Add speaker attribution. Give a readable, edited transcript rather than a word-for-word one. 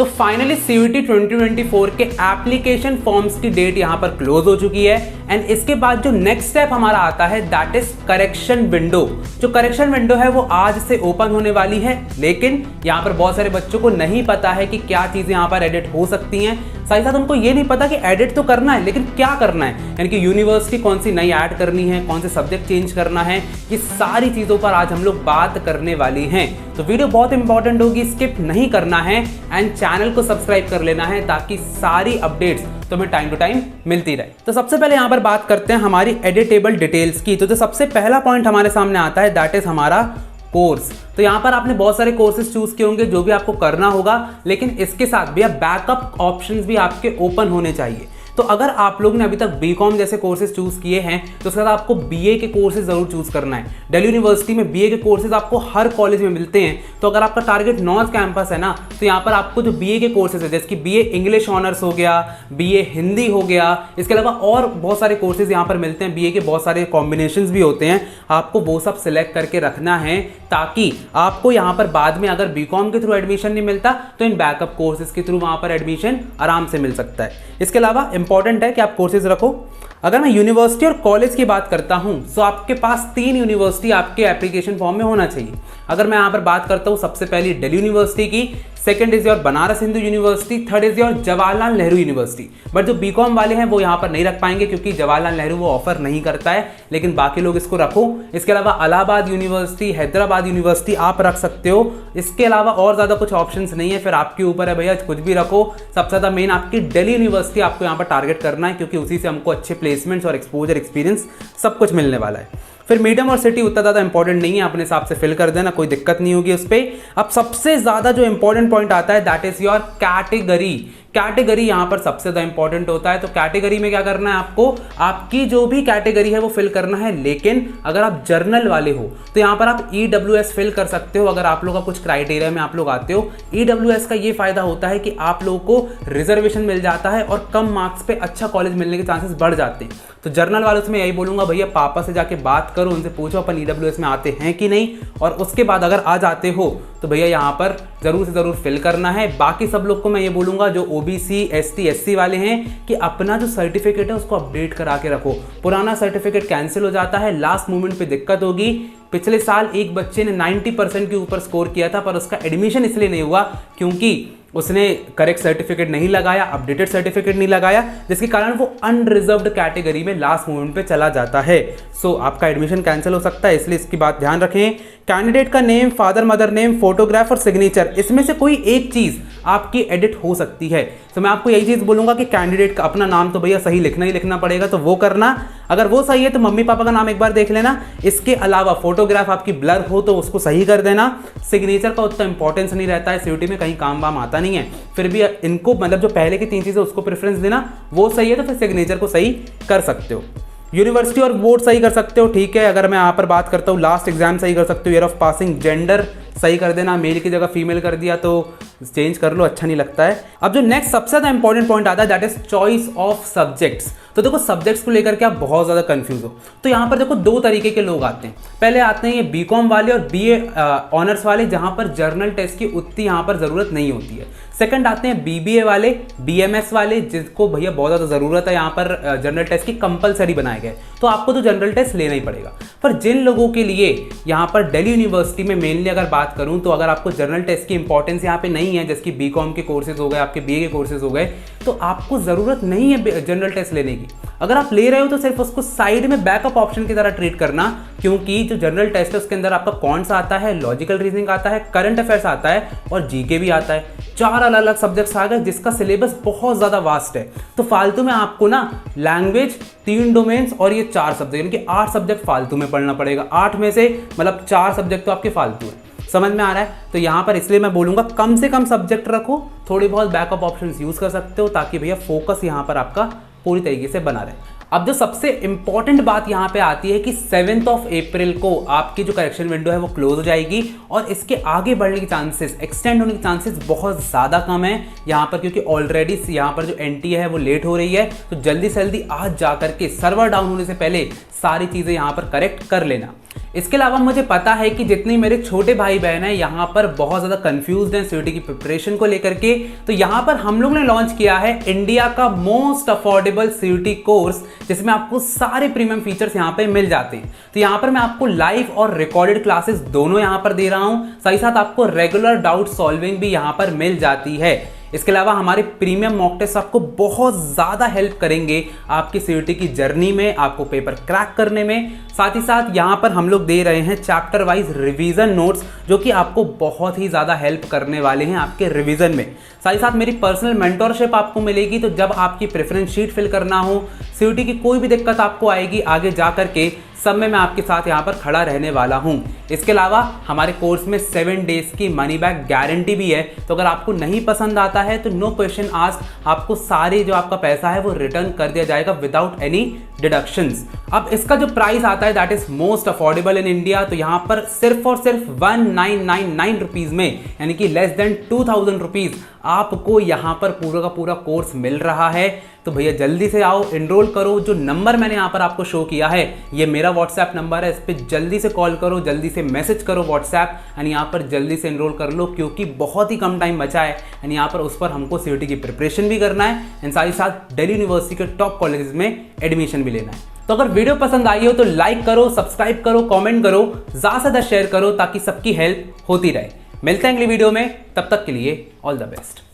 Speaker 1: तो finally CUET 2024 के application forms की डेट यहां पर क्लोज हो चुकी है एंड इसके बाद जो नेक्स्ट स्टेप हमारा आता है दैट इज करेक्शन विंडो। जो करेक्शन विंडो है वो आज से ओपन होने वाली है, लेकिन यहां पर बहुत सारे बच्चों को नहीं पता है कि क्या चीजें यहां पर एडिट हो सकती हैं। साथ ही साथ उनको ये नहीं पता कि एडिट तो करना है लेकिन क्या करना है, यानी कि यूनिवर्सिटी कौन सी नई ऐड करनी है, कौन से सब्जेक्ट चेंज करना है, ये सारी चीजों पर आज हम लोग बात करने वाली हैं। तो वीडियो बहुत इंपॉर्टेंट होगी, स्किप नहीं करना है एंड चैनल को सब्सक्राइब कर लेना है ताकि सारी अपडेट्स तुम्हें टाइम टू टाइम मिलती रहे। तो सबसे पहले यहां पर बात करते हैं हमारी एडिटेबल डिटेल्स की। तो जो सबसे पहला पॉइंट हमारे सामने आता है दैट इज हमारा कोर्स। तो यहां पर आपने बहुत सारे कोर्सेज चूज किए होंगे जो भी आपको करना होगा, लेकिन इसके साथ भैया बैकअप ऑप्शंस भी आपके ओपन होने चाहिए। तो अगर आप लोग ने अभी तक बीकॉम जैसे कोर्सेज चूज किए हैं तो उसके साथ आपको बीए के कोर्सेज जरूर चूज करना है। दिल्ली यूनिवर्सिटी में बीए के कोर्सेज आपको हर कॉलेज में मिलते हैं। तो अगर आपका टारगेट नॉर्थ कैंपस है ना, तो यहाँ पर आपको जो बीए के कोर्सेज है जैसे कि बीए इंग्लिश ऑनर्स हो गया, बीए हिंदी हो गया, इसके अलावा और बहुत सारे कोर्सेज यहाँ पर मिलते हैं, बीए के बहुत सारे कॉम्बिनेशंस भी होते हैं, आपको वो सब सिलेक्ट करके रखना है ताकि आपको यहाँ पर बाद में अगर बीकॉम के थ्रू एडमिशन नहीं मिलता तो इन बैकअप कोर्सेज के थ्रू वहाँ पर एडमिशन आराम से मिल सकता है। इसके अलावा इंपॉर्टेंट है कि आप कोर्सेज रखो। अगर मैं यूनिवर्सिटी और कॉलेज की बात करता हूं तो आपके पास 3 यूनिवर्सिटी आपके एप्लीकेशन फॉर्म में होना चाहिए। अगर मैं यहां पर बात करता हूं सबसे पहली दिल्ली यूनिवर्सिटी की, second is your Banaras Hindu university, third is your Jawaharlal Nehru university. But जो बीकॉम वाले हैं वो यहां पर नहीं रख पाएंगे क्योंकि जवाहरलाल नेहरू वो ऑफर नहीं करता है, लेकिन बाकी लोग इसको रखो। इसके अलावा इलाहाबाद यूनिवर्सिटी, हैदराबाद यूनिवर्सिटी आप रख सकते हो। इसके अलावा और ज्यादा कुछ ऑप्शंस नहीं है, फिर आपके ऊपर है भैया, कुछ भी रखो। सबसे ज्यादा मेन आपकी दिल्ली यूनिवर्सिटी आपको यहाँ पर टारगेट करना है क्योंकि उसी से हमको अच्छे प्लेसमेंट्स और एक्सपोजर एक्सपीरियंस सब कुछ मिलने वाला है। फिर मीडियम और सिटी उतना ज़्यादा इंपॉर्टेंट नहीं है, अपने हिसाब से फिल कर देना, कोई दिक्कत नहीं होगी उस पर। अब सबसे ज़्यादा जो इंपॉर्टेंट पॉइंट आता है that is your category. Category यहाँ पर सबसे ज़्यादा इंपॉर्टेंट होता है। तो कैटेगरी में क्या करना है आपको, आपकी जो भी कैटेगरी है वो फिल करना है, लेकिन अगर आप जर्नल वाले हो तो यहाँ पर आप EWS फिल कर सकते हो अगर आप लोग का कुछ क्राइटेरिया में आप लोग आते हो। EWS का ये फायदा होता है कि आप लोगों को रिजर्वेशन मिल जाता है और कम मार्क्स पे अच्छा कॉलेज मिलने के चांसेस बढ़ जाते हैं। तो जर्नल वालों से मैं यही बोलूंगा भैया पापा से जाके बात करो, उनसे पूछो अपन EWS में आते हैं कि नहीं, और उसके बाद अगर आ जाते हो तो भैया यहाँ पर जरूर से जरूर फिल करना है। बाकी सब लोग को मैं ये बोलूंगा जो OBC ST SC वाले हैं कि अपना जो सर्टिफिकेट है उसको अपडेट करा के रखो। पुराना सर्टिफिकेट कैंसिल हो जाता है, लास्ट मोमेंट पे दिक्कत होगी। पिछले साल एक बच्चे ने 90% के ऊपर स्कोर किया था पर उसका एडमिशन इसलिए नहीं हुआ क्योंकि उसने करेक्ट सर्टिफिकेट नहीं लगाया, अपडेटेड सर्टिफिकेट नहीं लगाया, जिसके कारण वो अनरिजर्व्ड कैटेगरी में लास्ट मोमेंट पे चला जाता है। सो आपका एडमिशन कैंसिल हो सकता है, इसलिए इसकी बात ध्यान रखें। कैंडिडेट का name, father mother name, photograph और सिग्नेचर, इसमें से कोई एक चीज़ आपकी एडिट हो सकती है। तो मैं आपको यही चीज़ बोलूँगा कि कैंडिडेट का अपना नाम तो भैया सही लिखना ही लिखना पड़ेगा, तो वो करना। अगर वो सही है तो मम्मी पापा का नाम एक बार देख लेना। इसके अलावा फोटोग्राफ आपकी ब्लर हो तो उसको सही कर देना। सिग्नेचर का उतना इंपॉर्टेंस नहीं रहता है, सीयूईटी में कहीं काम वाम आता नहीं है, फिर भी इनको मतलब जो पहले की 3 चीज़ें उसको प्रेफरेंस देना, वो सही है तो फिर सिग्नेचर को सही कर सकते हो। यूनिवर्सिटी और बोर्ड सही कर सकते हो, ठीक है। अगर मैं यहाँ पर बात करता हूँ लास्ट एग्जाम सही कर सकते हो, ईयर ऑफ पासिंग, जेंडर सही कर देना, मेल की जगह फीमेल कर दिया तो चेंज कर लो, अच्छा नहीं लगता है। अब जो नेक्स्ट सबसे ज़्यादा इंपॉर्टेंट पॉइंट आता है that is choice of subjects. तो देखो सब्जेक्ट्स को लेकर के आप बहुत ज़्यादा कंफ्यूज हो, तो यहाँ पर देखो 2 तरीके के लोग आते हैं। पहले आते हैं ये बीकॉम वाले और BA ऑनर्स वाले जहाँ पर जर्नल टेस्ट की उतनी यहाँ पर ज़रूरत नहीं होती है। सेकंड आते हैं BBA वाले, BMS वाले, जिसको भैया बहुत ज़्यादा ज़रूरत है, यहाँ पर जर्नल टेस्ट की कंपलसरी बनाए गए, तो आपको तो जनरल टेस्ट लेना ही पड़ेगा। पर जिन लोगों के लिए यहाँ पर दिल्ली यूनिवर्सिटी में मेनली अगर बात करूँ तो अगर आपको जर्नल टेस्ट की इंपॉर्टेंस यहाँ पे नहीं है, जैसे कि बीकॉम के कोर्सेज हो गए, आपके BA के कोर्सेज हो गए, तो आपको ज़रूरत नहीं है जनरल टेस्ट लेने की। अगर आप ले रहे हो तो सिर्फ उसको साइड में बैकअप ऑप्शन की तरह ट्रीट करना, क्योंकि जो जनरल टेस्ट है उसके अंदर आपका कौन सा आता है, लॉजिकल रीजनिंग आता है, करंट अफेयर्स आता है और GK भी आता है। 4 अलग अलग सब्जेक्ट्स आ गए जिसका सिलेबस बहुत ज़्यादा वास्ट है। तो फालतू में आपको ना लैंग्वेज, 3 डोमेन्स और ये 4 सब्जेक्ट, यानी कि 8 सब्जेक्ट फालतू में पढ़ना पड़ेगा। 8 में से मतलब 4 सब्जेक्ट तो आपके फालतू है। समझ में आ रहा है? तो यहाँ पर इसलिए मैं बोलूँगा कम से कम सब्जेक्ट रखो, थोड़ी बहुत बैकअप ऑप्शंस यूज़ कर सकते हो ताकि भैया फोकस यहाँ पर आपका पूरी तरीके से बना रहे। अब जो सबसे इंपॉर्टेंट बात यहाँ पे आती है कि 7 अप्रैल को आपकी जो करेक्शन विंडो है वो क्लोज हो जाएगी और इसके आगे बढ़ने के चांसेस, एक्सटेंड होने के चांसेस बहुत ज़्यादा कम है यहाँ पर, क्योंकि ऑलरेडी यहाँ पर जो NTA है वो लेट हो रही है। तो जल्दी से जल्दी आज जा करके सर्वर डाउन होने से पहले सारी चीज़ें यहाँ पर करेक्ट कर लेना। इसके अलावा मुझे पता है कि जितने मेरे छोटे भाई बहन हैं यहाँ पर बहुत ज़्यादा कंफ्यूज्ड हैं सीयूईटी की प्रिपरेशन को लेकर के, तो यहाँ पर हम लोग ने लॉन्च किया है इंडिया का मोस्ट अफोर्डेबल सीयूईटी कोर्स, जिसमें आपको सारे प्रीमियम फीचर्स यहाँ पे मिल जाते हैं। तो यहाँ पर मैं आपको लाइव और रिकॉर्डेड क्लासेस दोनों यहाँ पर दे रहा हूँ, साथ ही साथ आपको रेगुलर डाउट सॉल्विंग भी यहाँ पर मिल जाती है। इसके अलावा हमारे प्रीमियम मॉक टेस्ट आपको बहुत ज़्यादा हेल्प करेंगे आपकी सीयूईटी की जर्नी में, आपको पेपर क्रैक करने में। साथ ही साथ यहाँ पर हम लोग दे रहे हैं चैप्टर वाइज रिवीजन नोट्स, जो कि आपको बहुत ही ज़्यादा हेल्प करने वाले हैं आपके रिवीजन में। साथ ही साथ मेरी पर्सनल मेंटोरशिप आपको मिलेगी, तो जब आपकी प्रेफरेंस शीट फिल करना हो, सीयूईटी की कोई भी दिक्कत आपको आएगी आगे जा करके, सब में मैं आपके साथ यहाँ पर खड़ा रहने वाला हूँ। इसके अलावा हमारे कोर्स में 7 डेज की मनी बैक गारंटी भी है, तो अगर आपको नहीं पसंद आता है तो नो क्वेश्चन आस्क्ड, आपको सारे जो आपका पैसा है वो रिटर्न कर दिया जाएगा विदाउट एनी डिडक्शंस। अब इसका जो प्राइस आता है that is most affordable in India, तो यहाँ पर सिर्फ और सिर्फ 1999 रुपीज़ में, यानी कि लेस देन 2000 रुपीज़ आपको यहाँ पर पूरा का पूरा कोर्स मिल रहा है। तो भैया जल्दी से आओ, इनरोल करो। जो नंबर मैंने यहाँ पर आपको शो किया है ये मेरा व्हाट्सएप नंबर है, इस पर जल्दी से कॉल करो, जल्दी से मैसेज करो व्हाट्सएप, एंड यहाँ पर जल्दी से इनरोल कर लो, क्योंकि बहुत ही कम टाइम बचा है एंड यहाँ पर उस पर हमको सीयूईटी की प्रिपरेशन भी करना है एंड साथ ही साथ दिल्ली यूनिवर्सिटी के टॉप कॉलेजेस में एडमिशन भी लेना है। तो अगर वीडियो पसंद आई हो तो लाइक करो, सब्सक्राइब करो, कमेंट करो, ज़्यादा से ज़्यादा शेयर करो, ताकि सबकी हेल्प होती रहे। मिलते हैं अगली वीडियो में, तब तक के लिए ऑल द बेस्ट।